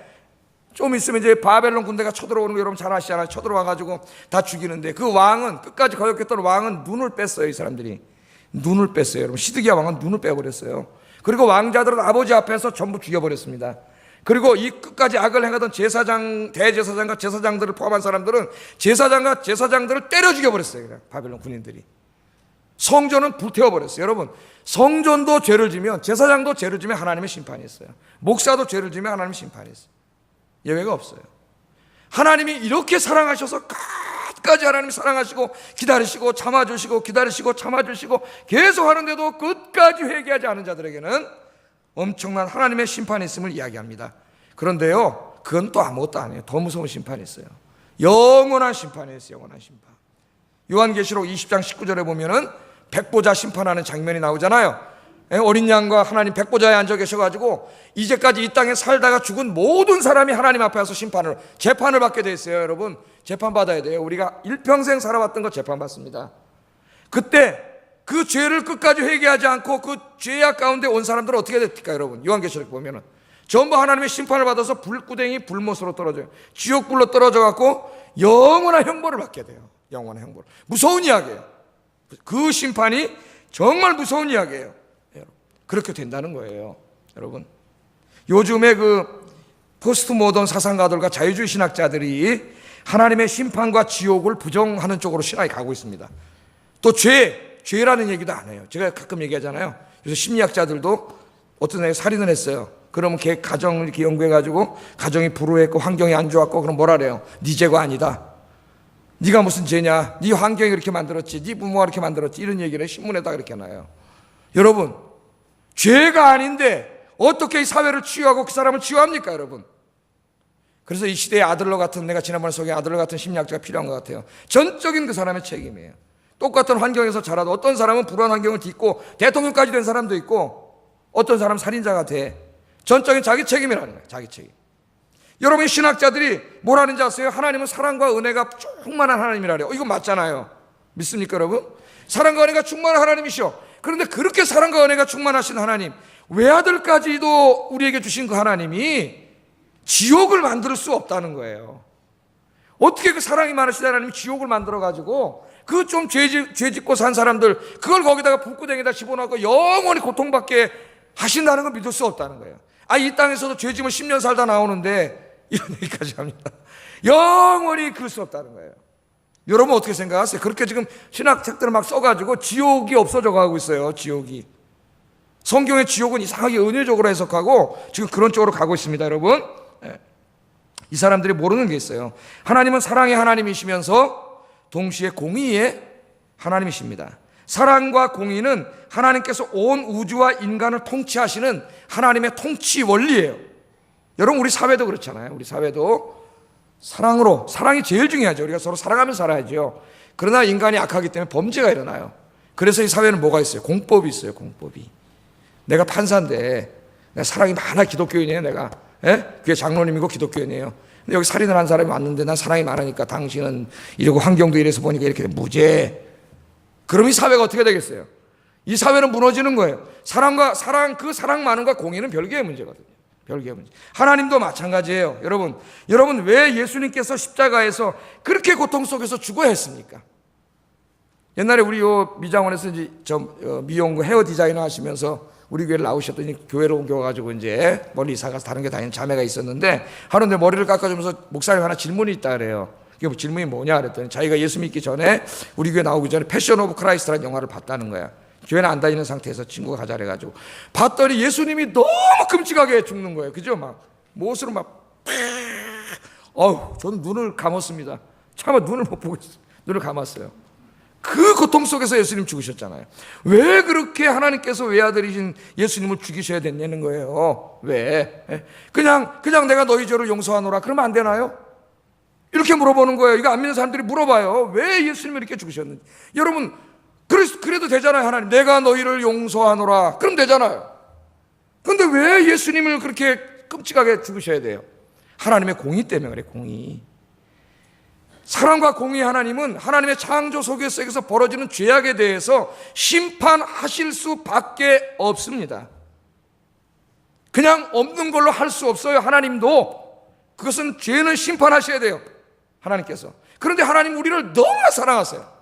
좀 있으면 이제 바벨론 군대가 쳐들어오는 거 여러분 잘 아시잖아요. 쳐들어와가지고 다 죽이는데 그 왕은, 끝까지 거역했던 왕은 눈을 뺐어요. 이 사람들이 눈을 뺐어요. 여러분, 시드기야 왕은 눈을 빼버렸어요. 그리고 왕자들은 아버지 앞에서 전부 죽여버렸습니다. 그리고 이 끝까지 악을 행하던 제사장, 대제사장과 제사장들을 포함한 사람들은 제사장과 제사장들을 때려 죽여버렸어요. 그냥 바벨론 군인들이. 성전은 불태워버렸어요. 여러분, 성전도 죄를 지면, 제사장도 죄를 지면 하나님의 심판이 있어요. 목사도 죄를 지면 하나님의 심판이 있어요. 예외가 없어요. 하나님이 이렇게 사랑하셔서 끝까지 하나님이 사랑하시고 기다리시고 참아주시고 기다리시고 참아주시고 계속 하는데도 끝까지 회개하지 않은 자들에게는 엄청난 하나님의 심판이 있음을 이야기합니다. 그런데요, 그건 또 아무것도 아니에요. 더 무서운 심판이 있어요. 영원한 심판이 있어요. 영원한 심판. 요한계시록 20장 19절에 보면은 백보자 심판하는 장면이 나오잖아요. 어린 양과 하나님 백보자에 앉아 계셔가지고 이제까지 이 땅에 살다가 죽은 모든 사람이 하나님 앞에 와서 재판을 받게 돼 있어요. 여러분, 재판 받아야 돼요. 우리가 일평생 살아왔던 거 재판 받습니다. 그때 그 죄를 끝까지 회개하지 않고 그 죄악 가운데 온 사람들은 어떻게 됩니까? 여러분, 요한계시록 보면은 전부 하나님의 심판을 받아서 불구덩이 불못으로 떨어져요. 지옥불로 떨어져 갖고 영원한 형벌을 받게 돼요. 영원한 형벌. 무서운 이야기예요. 그 심판이 정말 무서운 이야기예요. 그렇게 된다는 거예요. 여러분, 요즘에 그 포스트 모던 사상가들과 자유주의 신학자들이 하나님의 심판과 지옥을 부정하는 쪽으로 신학이 가고 있습니다. 또 죄라는 얘기도 안 해요. 제가 가끔 얘기하잖아요. 그래서 심리학자들도 어떤 애가 살인을 했어요. 그러면 걔 가정을 이렇게 연구해가지고 가정이 불우했고 환경이 안 좋았고 그럼 뭐라 그래요? 네 죄가 아니다. 네가 무슨 죄냐? 네 환경이 그렇게 만들었지. 네 부모가 그렇게 만들었지. 이런 얘기를 신문에다 그렇게 놔요. 여러분, 죄가 아닌데 어떻게 이 사회를 치유하고 그 사람을 치유합니까, 여러분? 그래서 이 시대의 아들러 같은, 내가 지난번에 소개한 아들러 같은 심리학자가 필요한 것 같아요. 전적인 그 사람의 책임이에요. 똑같은 환경에서 자라도 어떤 사람은 불안한 환경을 딛고 대통령까지 된 사람도 있고 어떤 사람은 살인자가 돼. 전적인 자기 책임이라는 거예요. 자기 책임. 여러분, 신학자들이 뭐라는지 아세요? 하나님은 사랑과 은혜가 충만한 하나님이라래요. 이거 맞잖아요. 믿습니까, 여러분? 사랑과 은혜가 충만한 하나님이시오. 그런데 그렇게 사랑과 은혜가 충만하신 하나님, 외아들까지도 우리에게 주신 그 하나님이 지옥을 만들 수 없다는 거예요. 어떻게 그 사랑이 많으신 하나님이 지옥을 만들어가지고 그 좀 죄 짓고 산 사람들 그걸 거기다가 불구덩이에다 집어넣고 영원히 고통받게 하신다는 걸 믿을 수 없다는 거예요. 이 땅에서도 죄 지면 10년 살다 나오는데 이런 얘기까지 합니다. 영원히 그럴 수 없다는 거예요. 여러분 어떻게 생각하세요? 그렇게 지금 신학책들을 막 써가지고 지옥이 없어져 가고 있어요. 지옥이. 성경의 지옥은 이상하게 은유적으로 해석하고 지금 그런 쪽으로 가고 있습니다. 여러분, 이 사람들이 모르는 게 있어요. 하나님은 사랑의 하나님이시면서 동시에 공의의 하나님이십니다. 사랑과 공의는 하나님께서 온 우주와 인간을 통치하시는 하나님의 통치 원리예요. 여러분, 우리 사회도 그렇잖아요. 우리 사회도 사랑이 제일 중요하죠. 우리가 서로 사랑하면서 살아야죠. 그러나 인간이 악하기 때문에 범죄가 일어나요. 그래서 이 사회는 뭐가 있어요? 공법이 있어요. 공법이. 내가 판사인데 내가 사랑이 많아. 기독교인이에요. 내가 그게 장로님이고 기독교인이에요. 근데 여기 살인을 한 사람이 왔는데 난 사랑이 많으니까 당신은 이러고 환경도 이래서 보니까 이렇게 무죄. 그럼 이 사회가 어떻게 되겠어요? 이 사회는 무너지는 거예요. 그 사랑 많음과 공의는 별개의 문제거든요. 별개의 문제. 하나님도 마찬가지예요. 여러분 왜 예수님께서 십자가에서 그렇게 고통 속에서 죽어야 했습니까? 옛날에 우리 미장원에서 이제 미용고 헤어 디자이너 하시면서 우리 교회를 나오셨더니 교회로 옮겨가지고 이제 멀리 이사 가서 다른 게 다니는 자매가 있었는데 하루인데 머리를 깎아주면서 목사님 하나 질문이 있다 그래요. 그게 질문이 뭐냐 그랬더니 자기가 예수 믿기 전에 우리 교회 나오기 전에 패션 오브 크라이스트라는 영화를 봤다는 거야. 교회는 안 다니는 상태에서 친구가 가자 그래가지고 봤더니 예수님이 너무 끔찍하게 죽는 거예요. 그죠? 막 못으로 막 저는 눈을 감았습니다. 차마 눈을 못 보고 있어요. 눈을 감았어요. 그 고통 속에서 예수님 죽으셨잖아요. 왜 그렇게 하나님께서 외아들이신 예수님을 죽이셔야 됐냐는 거예요. 왜? 그냥 내가 너희 죄를 용서하노라 그러면 안 되나요? 이렇게 물어보는 거예요. 이거 안 믿는 사람들이 물어봐요. 왜 예수님이 이렇게 죽으셨는지. 여러분, 그래도 되잖아요. 하나님, 내가 너희를 용서하노라. 그럼 되잖아요. 그런데 왜 예수님을 그렇게 끔찍하게 죽으셔야 돼요? 하나님의 공의 때문에 그래, 공의. 사랑과 공의 하나님은 하나님의 창조 속에서 벌어지는 죄악에 대해서 심판하실 수밖에 없습니다. 그냥 없는 걸로 할 수 없어요. 하나님도. 그것은 죄는 심판하셔야 돼요. 하나님께서. 그런데 하나님 우리를 너무나 사랑하세요.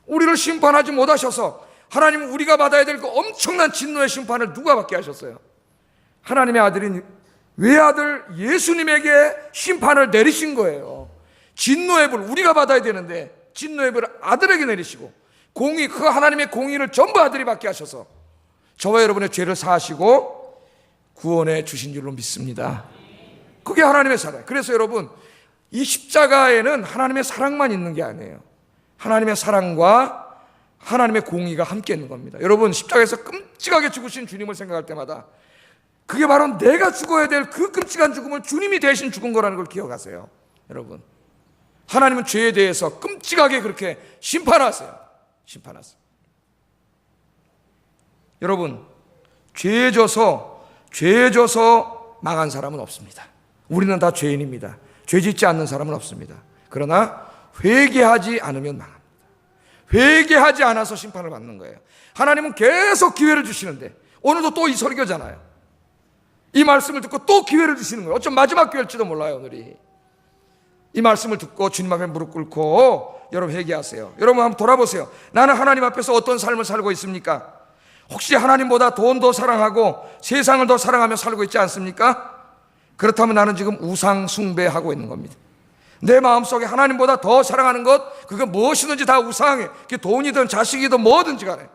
우리를 심판하지 못하셔서 하나님은 우리가 받아야 될 그 엄청난 진노의 심판을 누가 받게 하셨어요? 하나님의 아들인 외아들 예수님에게 심판을 내리신 거예요. 진노의 불 우리가 받아야 되는데 진노의 불을 아들에게 내리시고 공의, 그 하나님의 공의를 전부 아들이 받게 하셔서 저와 여러분의 죄를 사하시고 구원해 주신 줄로 믿습니다. 그게 하나님의 사랑. 그래서 여러분, 이 십자가에는 하나님의 사랑만 있는 게 아니에요. 하나님의 사랑과 하나님의 공의가 함께 있는 겁니다. 여러분, 십자가에서 끔찍하게 죽으신 주님을 생각할 때마다 그게 바로 내가 죽어야 될 그 끔찍한 죽음을 주님이 대신 죽은 거라는 걸 기억하세요. 여러분, 하나님은 죄에 대해서 끔찍하게 그렇게 심판하세요. 여러분, 죄에 져서 망한 사람은 없습니다. 우리는 다 죄인입니다. 죄 짓지 않는 사람은 없습니다. 그러나 회개하지 않으면 망합니다. 회개하지 않아서 심판을 받는 거예요. 하나님은 계속 기회를 주시는데, 오늘도 또 이 설교잖아요. 이 말씀을 듣고 또 기회를 주시는 거예요. 어쩜 마지막 기회일지도 몰라요. 오늘이 이 말씀을 듣고 주님 앞에 무릎 꿇고 여러분 회개하세요. 여러분 한번 돌아보세요. 나는 하나님 앞에서 어떤 삶을 살고 있습니까? 혹시 하나님보다 돈 더 사랑하고 세상을 더 사랑하며 살고 있지 않습니까? 그렇다면 나는 지금 우상 숭배하고 있는 겁니다. 내 마음속에 하나님보다 더 사랑하는 것, 그건 무엇이든지 다 우상해. 그게 돈이든 자식이든 뭐든지 간에.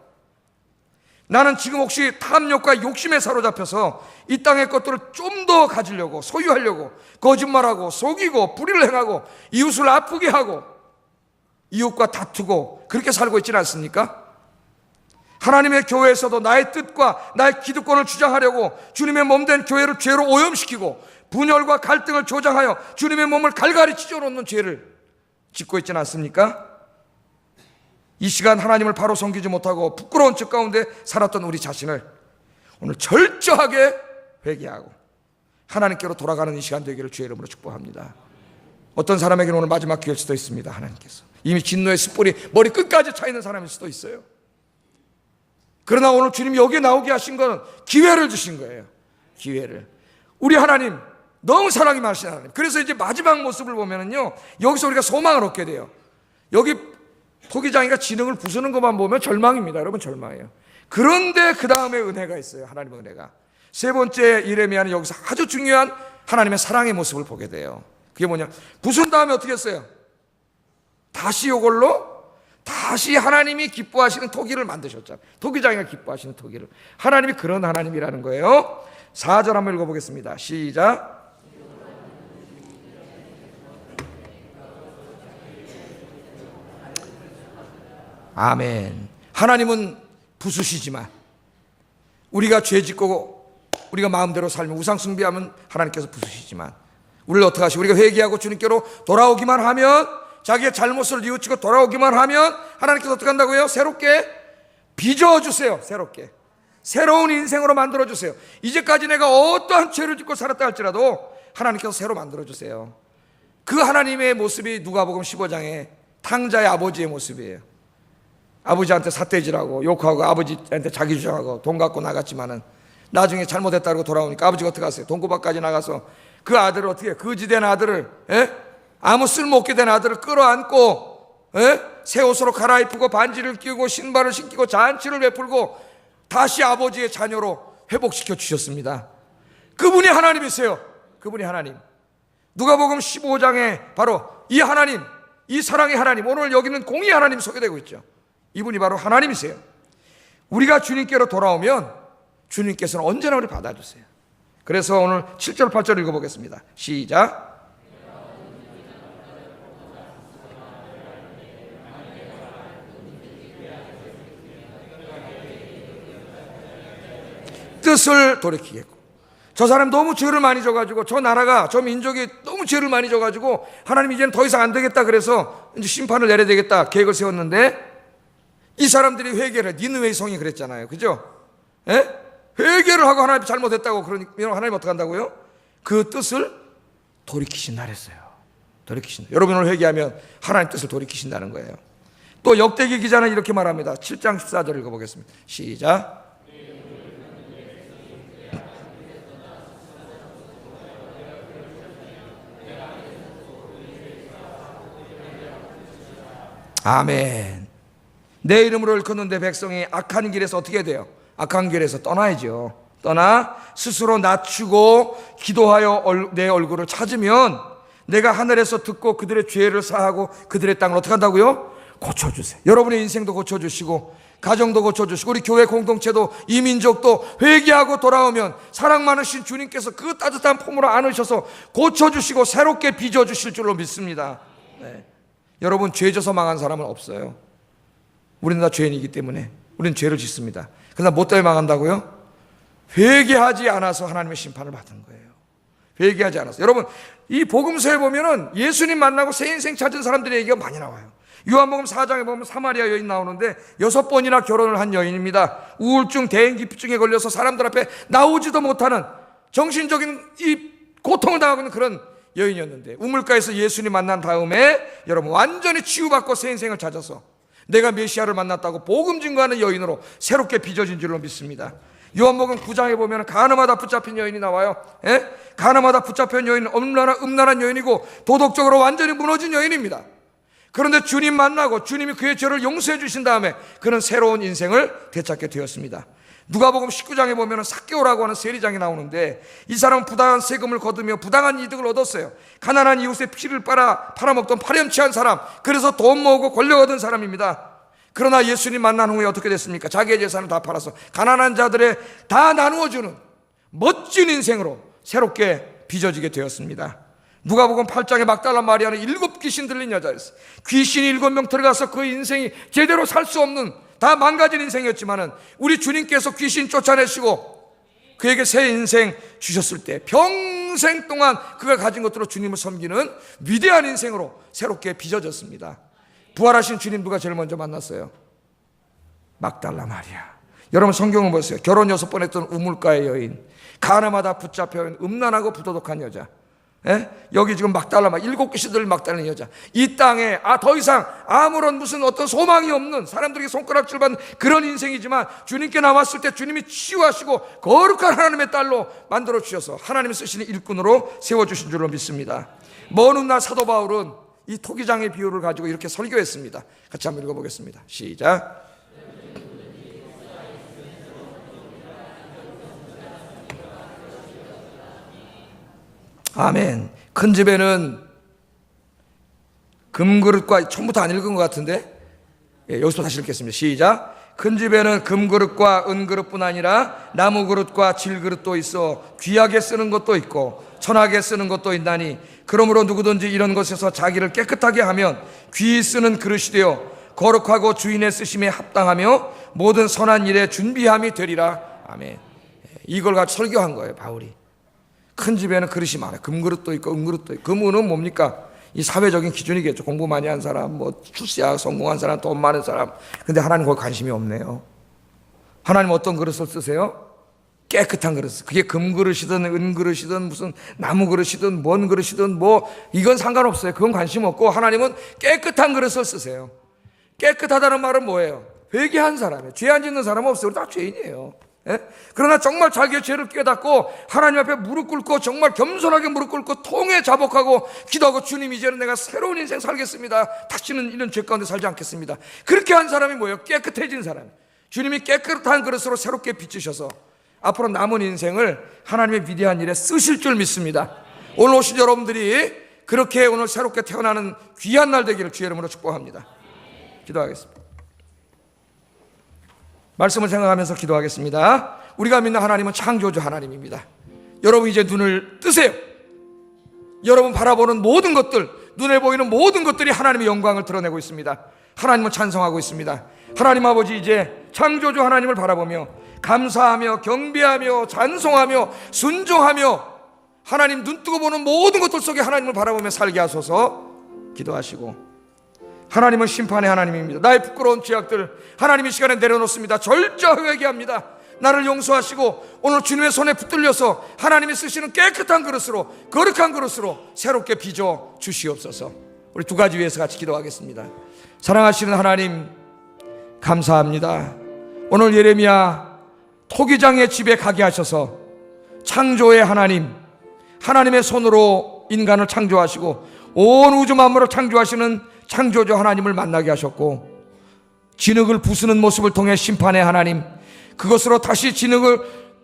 나는 지금 혹시 탐욕과 욕심에 사로잡혀서 이 땅의 것들을 좀 더 가지려고, 소유하려고 거짓말하고 속이고 불의를 행하고 이웃을 아프게 하고 이웃과 다투고 그렇게 살고 있지는 않습니까? 하나님의 교회에서도 나의 뜻과 나의 기득권을 주장하려고 주님의 몸된 교회를 죄로 오염시키고 분열과 갈등을 조장하여 주님의 몸을 갈갈이 찢어놓는 죄를 짓고 있지는 않습니까? 이 시간 하나님을 바로 섬기지 못하고 부끄러운 척 가운데 살았던 우리 자신을 오늘 철저하게 회개하고 하나님께로 돌아가는 이 시간 되기를 주의 이름으로 축복합니다. 어떤 사람에게는 오늘 마지막 기회일 수도 있습니다. 하나님께서 이미 진노의 숯불이 머리 끝까지 차 있는 사람일 수도 있어요. 그러나 오늘 주님이 여기에 나오게 하신 건 기회를 주신 거예요. 기회를. 우리 하나님 너무 사랑이 많으신 하나님. 그래서 이제 마지막 모습을 보면은요, 여기서 우리가 소망을 얻게 돼요. 여기 토기장이가 지능을 부수는 것만 보면 절망입니다. 여러분, 절망이에요. 그런데 그 다음에 은혜가 있어요. 하나님의 은혜가. 세 번째 예레미야는 여기서 아주 중요한 하나님의 사랑의 모습을 보게 돼요. 그게 뭐냐, 부순 다음에 어떻게 했어요? 다시 이걸로 다시 하나님이 기뻐하시는 토기를 만드셨잖아요. 토기장이가 기뻐하시는 토기를. 하나님이 그런 하나님이라는 거예요. 4절 한번 읽어보겠습니다. 시작. 아멘. 하나님은 부수시지만 우리가 죄짓고 우리가 마음대로 살면 우상 숭배하면 하나님께서 부수시지만 우리를 어떻게 하시고 우리가 회개하고 주님께로 돌아오기만 하면, 자기의 잘못을 뉘우치고 돌아오기만 하면 하나님께서 어떻게 한다고요? 새롭게 빚어주세요. 새로운 인생으로 만들어주세요. 이제까지 내가 어떠한 죄를 짓고 살았다 할지라도 하나님께서 새로 만들어주세요. 그 하나님의 모습이 누가복음 15장에 탕자의 아버지의 모습이에요. 아버지한테 삿대질하고 욕하고 아버지한테 자기 주장하고 돈 갖고 나갔지만은 나중에 잘못했다고 돌아오니까 아버지가 어떻게 하세요? 돈고박까지 나가서 그 아들을 어떻게, 거지된 아들을, 아무 쓸모없게 된 아들을 끌어안고 새 옷으로 갈아입히고 반지를 끼우고 신발을 신기고 잔치를 베풀고 다시 아버지의 자녀로 회복시켜 주셨습니다. 그분이 하나님이세요. 그분이 하나님. 누가복음 15장에 바로 이 하나님, 이 사랑의 하나님, 오늘 여기는 공의 하나님 소개되고 있죠. 이분이 바로 하나님이세요. 우리가 주님께로 돌아오면 주님께서는 언제나 우리 받아주세요. 그래서 오늘 7절 8절 읽어보겠습니다. 시작. 뜻을 돌이키겠고, 저 사람 너무 죄를 많이 져가지고, 저 나라가, 저 민족이 너무 죄를 많이 져가지고 하나님 이제는 더 이상 안 되겠다, 그래서 이제 심판을 내려야 되겠다 계획을 세웠는데, 이 사람들이 회개를 해. 니느웨의 성이 그랬잖아요. 그죠? 회개를 하고 하나님 잘못했다고, 그러니까 하나님 어떻게 한다고요? 그 뜻을 돌이키신다 그랬어요. 돌이키신다. 여러분 오늘 회개하면 하나님 뜻을 돌이키신다는 거예요. 또 역대기 기자는 이렇게 말합니다. 7장 14절 읽어보겠습니다. 시작. 아멘. 내 이름으로 일컫는 내 백성이 악한 길에서 어떻게 돼요? 악한 길에서 떠나야죠. 떠나 스스로 낮추고 기도하여 내 얼굴을 찾으면 내가 하늘에서 듣고 그들의 죄를 사하고 그들의 땅을 어떻게 한다고요? 고쳐주세요. 여러분의 인생도 고쳐주시고 가정도 고쳐주시고 우리 교회 공동체도 이 민족도 회개하고 돌아오면 사랑 많으신 주님께서 그 따뜻한 품으로 안으셔서 고쳐주시고 새롭게 빚어주실 줄로 믿습니다. 네. 여러분, 죄 져서 망한 사람은 없어요. 우리는 다 죄인이기 때문에 우리는 죄를 짓습니다. 그러나 뭐 때문에 망한다고요? 회개하지 않아서 하나님의 심판을 받은 거예요. 회개하지 않아서. 여러분, 이 복음서에 보면은 예수님 만나고 새 인생 찾은 사람들의 얘기가 많이 나와요. 요한복음 4장에 보면 사마리아 여인 나오는데 6번이나 결혼을 한 여인입니다. 우울증, 대인기피증에 걸려서 사람들 앞에 나오지도 못하는 정신적인 이 고통을 당하고 있는 그런 여인이었는데 우물가에서 예수님 만난 다음에 여러분 완전히 치유받고 새 인생을 찾아서 내가 메시아를 만났다고 복음 증거하는 여인으로 새롭게 빚어진 줄로 믿습니다. 요한복음 9장에 보면 가늠하다 붙잡힌 여인이 나와요. 예? 가늠하다 붙잡힌 여인은 음란한 여인이고 도덕적으로 완전히 무너진 여인입니다. 그런데 주님 만나고 주님이 그의 죄를 용서해 주신 다음에 그는 새로운 인생을 되찾게 되었습니다. 누가복음 19장에 보면 삭개오라고 하는 세리장이 나오는데 이 사람은 부당한 세금을 거두며 부당한 이득을 얻었어요. 가난한 이웃의 피를 팔아먹던 파렴치한 사람, 그래서 돈 모으고 권력 얻은 사람입니다. 그러나 예수님 만난 후에 어떻게 됐습니까? 자기의 재산을 다 팔아서 가난한 자들의 다 나누어주는 멋진 인생으로 새롭게 빚어지게 되었습니다. 누가복음 8장에 막달라 마리아는 7 귀신 들린 여자였어요. 귀신이 7명 들어가서 그 인생이 제대로 살 수 없는 다 망가진 인생이었지만은 우리 주님께서 귀신 쫓아내시고 그에게 새 인생 주셨을 때 평생 동안 그가 가진 것들로 주님을 섬기는 위대한 인생으로 새롭게 빚어졌습니다. 부활하신 주님 누가 제일 먼저 만났어요? 막달라 마리아. 여러분 성경을 보세요. 결혼 6번 했던 우물가의 여인, 가늠하다 붙잡혀온 음란하고 부도덕한 여자, 예? 여기 지금 막달라 7 귀신들 막 달리는 여자, 이 땅에 더 이상 아무런 무슨 어떤 소망이 없는 사람들에게 손가락질 받는 그런 인생이지만 주님께 나왔을 때 주님이 치유하시고 거룩한 하나님의 딸로 만들어 주셔서 하나님이 쓰시는 일꾼으로 세워주신 줄로 믿습니다. 먼 훗날 사도 바울은 이 토기장의 비유를 가지고 이렇게 설교했습니다. 같이 한번 읽어보겠습니다. 시작. 아멘. 큰 집에는 금그릇과, 처음부터 안 읽은 것 같은데, 여기서 다시 읽겠습니다. 시작. 큰 집에는 금그릇과 은그릇뿐 아니라 나무그릇과 질그릇도 있어 귀하게 쓰는 것도 있고 천하게 쓰는 것도 있나니, 그러므로 누구든지 이런 것에서 자기를 깨끗하게 하면 귀히 쓰는 그릇이 되어 거룩하고 주인의 쓰심에 합당하며 모든 선한 일에 준비함이 되리라. 아멘. 이걸 가지고 설교한 거예요, 바울이. 큰 집에는 그릇이 많아요. 금그릇도 있고 은그릇도 있고. 금은은 뭡니까? 이 사회적인 기준이겠죠. 공부 많이 한 사람, 출세하고 성공한 사람, 돈 많은 사람. 근데 하나님 거기 관심이 없네요. 하나님 어떤 그릇을 쓰세요? 깨끗한 그릇. 그게 금그릇이든 은그릇이든 무슨 나무그릇이든 뭔 그릇이든 이건 상관없어요. 그건 관심 없고 하나님은 깨끗한 그릇을 쓰세요. 깨끗하다는 말은 뭐예요? 회개한 사람이에요. 죄 안 짓는 사람은 없어요. 우리 다 죄인이에요. 예? 그러나 정말 자기의 죄를 깨닫고 하나님 앞에 무릎 꿇고 정말 겸손하게 무릎 꿇고 통에 자복하고 기도하고, 주님 이제는 내가 새로운 인생 살겠습니다. 다시는 이런 죄 가운데 살지 않겠습니다. 그렇게 한 사람이 뭐예요? 깨끗해진 사람. 주님이 깨끗한 그릇으로 새롭게 빚으셔서 앞으로 남은 인생을 하나님의 위대한 일에 쓰실 줄 믿습니다. 오늘 오신 여러분들이 그렇게 오늘 새롭게 태어나는 귀한 날 되기를 주의 이름으로 축복합니다. 기도하겠습니다. 말씀을 생각하면서 기도하겠습니다. 우리가 믿는 하나님은 창조주 하나님입니다. 여러분 이제 눈을 뜨세요. 여러분 바라보는 모든 것들, 눈에 보이는 모든 것들이 하나님의 영광을 드러내고 있습니다. 하나님을 찬송하고 있습니다. 하나님 아버지, 이제 창조주 하나님을 바라보며 감사하며 경배하며 찬송하며 순종하며 하나님 눈뜨고 보는 모든 것들 속에 하나님을 바라보며 살게 하소서 기도하시고, 하나님은 심판의 하나님입니다. 나의 부끄러운 죄악들 하나님 이 시간에 내려놓습니다. 절저히 회개합니다. 나를 용서하시고 오늘 주님의 손에 붙들려서 하나님이 쓰시는 깨끗한 그릇으로, 거룩한 그릇으로 새롭게 빚어 주시옵소서. 우리 두 가지 위해서 같이 기도하겠습니다. 사랑하시는 하나님, 감사합니다. 오늘 예레미야 토기장의 집에 가게 하셔서 창조의 하나님, 하나님의 손으로 인간을 창조하시고 온 우주 만물을 창조하시는 창조주 하나님을 만나게 하셨고, 진흙을 부수는 모습을 통해 심판의 하나님, 그것으로 다시 진흙을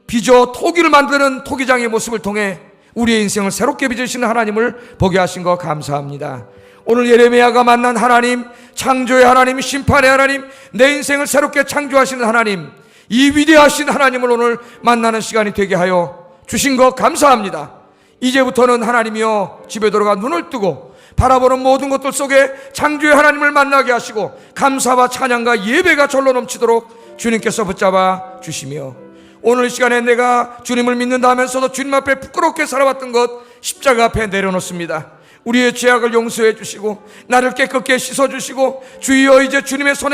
빚어 토기를 만드는 토기장의 모습을 통해 우리의 인생을 새롭게 빚으시는 하나님을 보게 하신 거 감사합니다. 오늘 예레미야가 만난 하나님, 창조의 하나님, 심판의 하나님, 내 인생을 새롭게 창조하시는 하나님, 이 위대하신 하나님을 오늘 만나는 시간이 되게 하여 주신 것 감사합니다. 이제부터는 하나님이여 집에 들어가 눈을 뜨고 바라보는 모든 것들 속에 창조의 하나님을 만나게 하시고 감사와 찬양과 예배가 절로 넘치도록 주님께서 붙잡아 주시며, 오늘 이 시간에 내가 주님을 믿는다 하면서도 주님 앞에 부끄럽게 살아왔던 것 십자가 앞에 내려놓습니다. 우리의 죄악을 용서해 주시고 나를 깨끗게 씻어 주시고, 주여 이제 주님의 손에